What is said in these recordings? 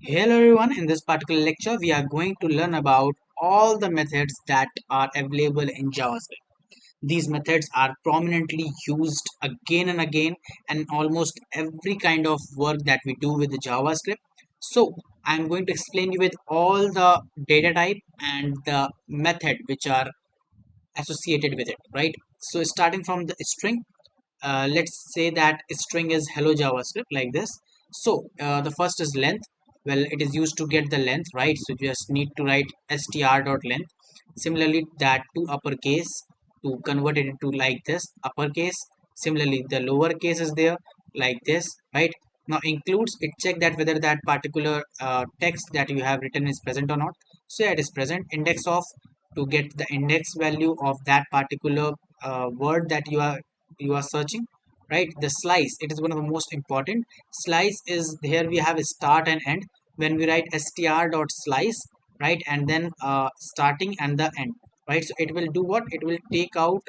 Hello everyone, in this particular lecture we are going to learn about all the methods that are available in JavaScript. These methods are prominently used again and again in almost every kind of work that we do with the JavaScript. So I'm going to explain you with all the data type and the method which are associated with it, right? So starting from the string, let's say that string is hello JavaScript like this. So the first is length. Well, it is used to get the length, right? So you just need to write str.length. Similarly, that to uppercase to convert it into like this uppercase. Similarly, the lowercase is there like this, right? Now includes it, check that whether that particular text that you have written is present or not. So yeah, it is present. Index of to get the index value of that particular word that you are searching, right? The slice, it is one of the most important. Slice is here, we have a start and end. When we write str dot slice, right, and then starting and the end, right, so it will do what, it will take out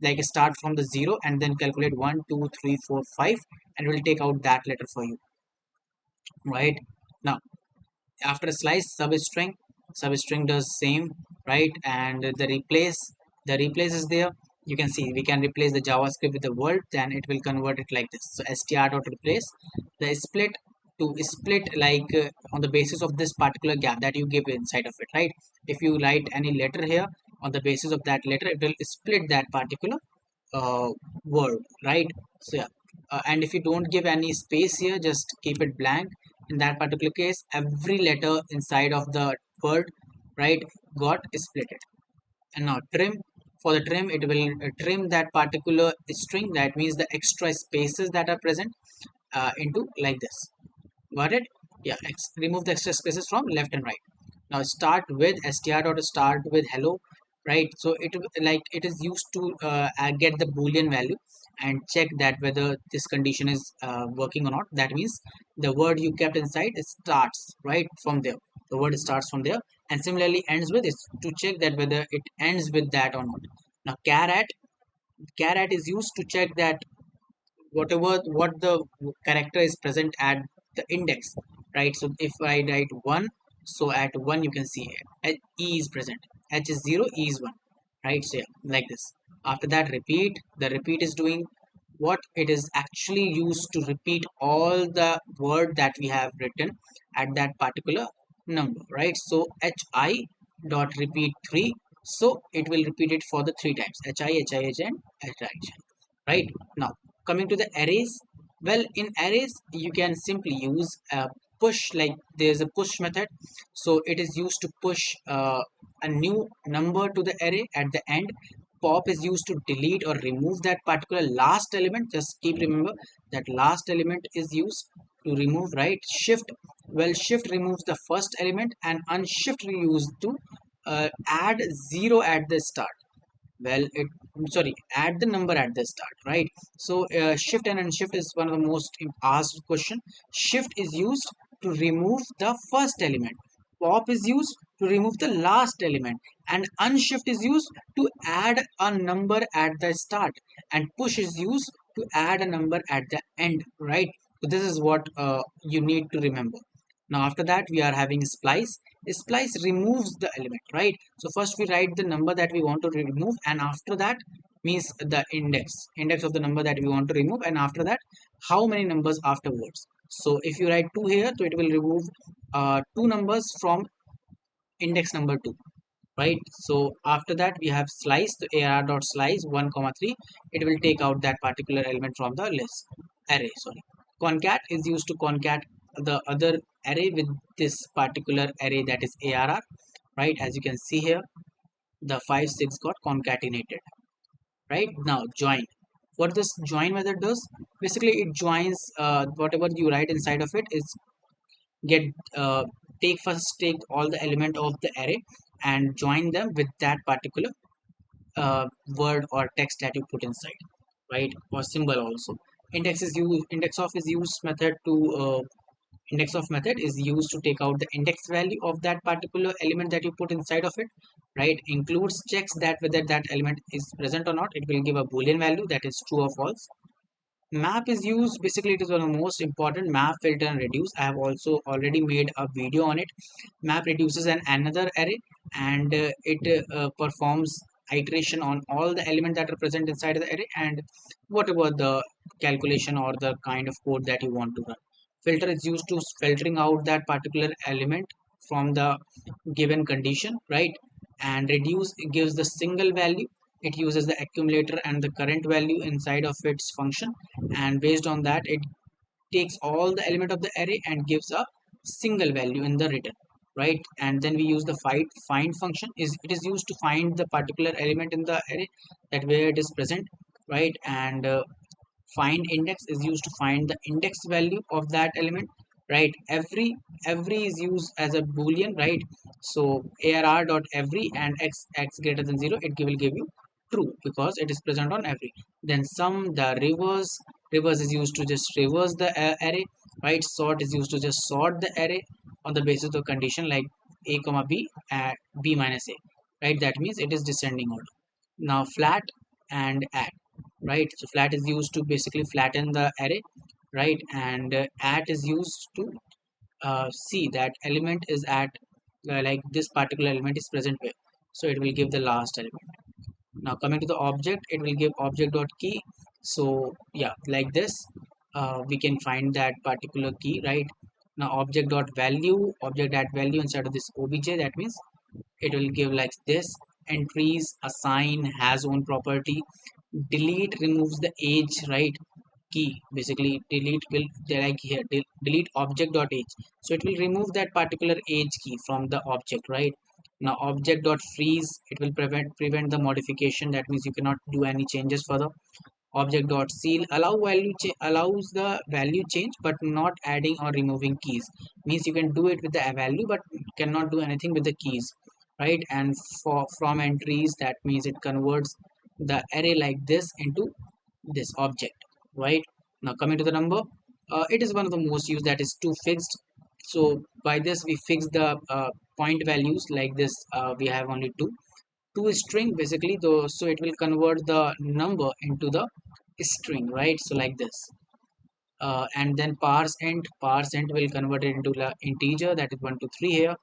like start from the zero and then calculate 1 2 3 4 5, and will take out that letter for you, right? Now after a slice, substring does same, right? And the replace is there. You can see we can replace the JavaScript with the word, then it will convert it like this. So str dot replace the split to split like on the basis of this particular gap that you give inside of it, right? If you write any letter here, on the basis of that letter it will split that particular uh, word, right? So yeah, and if you don't give any space here, just keep it blank. In that particular case, every letter inside of the word, right, got splitted. And now trim, for the trim it will trim that particular string, that means the extra spaces that are present into like this. Got it? Yeah, remove the extra spaces from left and right. Now start with str dot start with hello, right? So like it is used to get the boolean value and check that whether this condition is working or not. That means the word you kept inside, it starts right from there. The word starts from there, and similarly ends with, is to check that whether it ends with that or not. Now caret is used to check that what the character is present at the index, right? So if I write 1, so at 1 you can see e is present, h is 0, e is 1, right? So yeah, like this. After that, repeat. The repeat is doing what, it is actually used to repeat all the word that we have written at that particular number, right? So hi dot repeat 3, so it will repeat it for the 3 times, hi and hi, right? Now coming to the arrays, well, in arrays you can simply use a push, like there's a push method. So it is used to push a new number to the array at the end. Pop is used to delete or remove that particular last element. Just keep remember that last element is used to remove, right? Shift, well, shift removes the first element, and unshift is used to add 0 at the start. Well, it, sorry, add the number at the start, right? So shift and unshift is one of the most asked question. Shift is used to remove the first element, pop is used to remove the last element, and unshift is used to add a number at the start, and push is used to add a number at the end, right? So this is what you need to remember. Now after that we are having splice. Splice removes the element, right? So first we write the number that we want to remove, and after that means the index of the number that we want to remove, and after that how many numbers afterwards. So if you write 2 here, so it will remove 2 numbers from index number 2, right? So after that we have slice, so ar dot slice 1 comma 3, it will take out that particular element from the list array, sorry. Concat is used to concat the other array with this particular array, that is arr, right? As you can see here, the 5 6 got concatenated, right? Now join, what this join method does, basically it joins whatever you write inside of it is get take all the element of the array and join them with that particular word or text that you put inside, right? Or symbol also. Index of is used method to index of method is used to take out the index value of that particular element that you put inside of it, right? Includes checks that whether that element is present or not. It will give a boolean value, that is true or false. Map is used, basically it is one of the most important. Map, filter and reduce, I have also already made a video on it. Map reduces another array, and it performs iteration on all the elements that are present inside the array, and whatever the calculation or the kind of code that you want to run. Filter is used to filtering out that particular element from the given condition, right? And reduce gives the single value. It uses the accumulator and the current value inside of its function, and based on that it takes all the element of the array and gives a single value in the return, right? And then we use the find function. Is it is used to find the particular element in the array, that where it is present, right? And find index is used to find the index value of that element, right? Every is used as a boolean, right? So arr dot every and x greater than 0, it will give you true because it is present on every. Then sum, the reverse is used to just reverse the array, right? Sort is used to just sort the array on the basis of condition like a comma b at b minus a, right? That means it is descending order. Now flat and add, right? So flat is used to basically flatten the array, right? And at is used to see that element is at like this particular element is present where, so it will give the last element. Now coming to the object, it will give object dot key. So yeah, like this, we can find that particular key, right? Now object dot value, object at value inside of this obj, that means it will give like this. Entries, assign, has own property. Delete removes the age, right? Key, basically delete will, like here, delete object dot age, so it will remove that particular age key from the object, right? Now object dot freeze, it will prevent the modification, that means you cannot do any changes further. Object dot seal, allows the value change but not adding or removing keys, means you can do it with the value but cannot do anything with the keys, right? And for from entries, that means it converts the array like this into this object, right? Now coming to the number, it is one of the most used, that is two fixed. So by this we fix the point values like this. We have only two string basically though, so it will convert the number into the string, right? So like this. And then parse int will convert it into the integer, that is 1 to 3 here,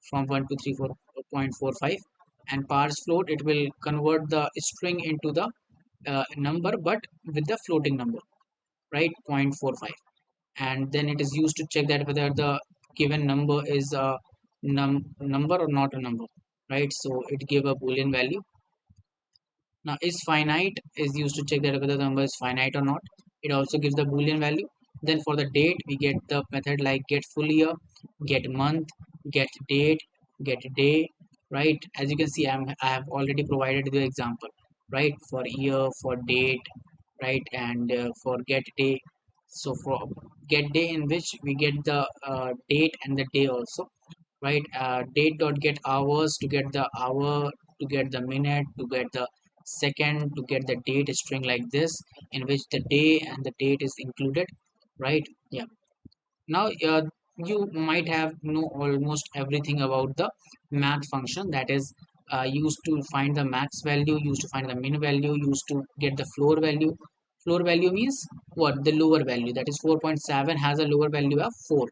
from 1 to 3.45. And parse float, it will convert the string into the number but with the floating number, right? 0.45. And then it is used to check that whether the given number is a number or not a number, right? So it gave a boolean value. Now is finite is used to check that whether the number is finite or not. It also gives the boolean value. Then for the date, we get the method like get full year, get month, get date, get day, right? As you can see, I have already provided the example, right? For year, for date, right? And for get day. So for get day, in which we get the date and the day also, right? Date dot get hours to get the hour, to get the minute, to get the second, to get the date string like this, in which the day and the date is included, right? Yeah. Now you might have know almost everything about the math function, that is used to find the max value, used to find the min value, used to get the floor value. Floor value means what? The lower value, that is 4.7 has a lower value of 4,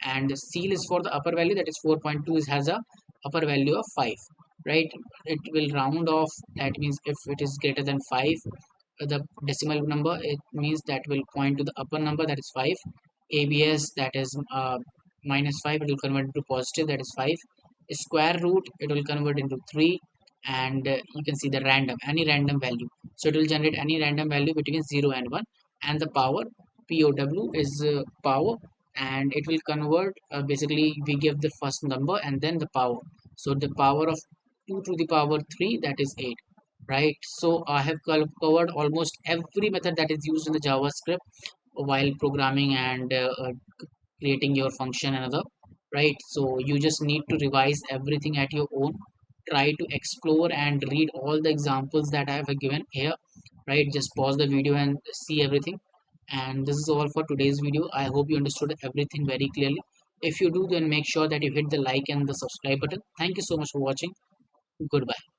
and seal is for the upper value, that is 4.2 has a upper value of 5, right? It will round off, that means if it is greater than 5, the decimal number, it means that will point to the upper number, that is 5. ABS, that is minus 5, it will convert into positive, that is 5. Square root, it will convert into 3. And you can see the random, any random value, so it will generate any random value between 0 and 1. And the power, POW is power, and it will convert, basically we give the first number and then the power, so the power of 2 to the power 3, that is 8, right? So I have covered almost every method that is used in the JavaScript while programming and creating your function and other, right? So you just need to revise everything at your own, try to explore and read all the examples that I have given here, right? Just pause the video and see everything. And this is all for today's video. I hope you understood everything very clearly. If you do, then make sure that you hit the like and the subscribe button. Thank you so much for watching. Goodbye.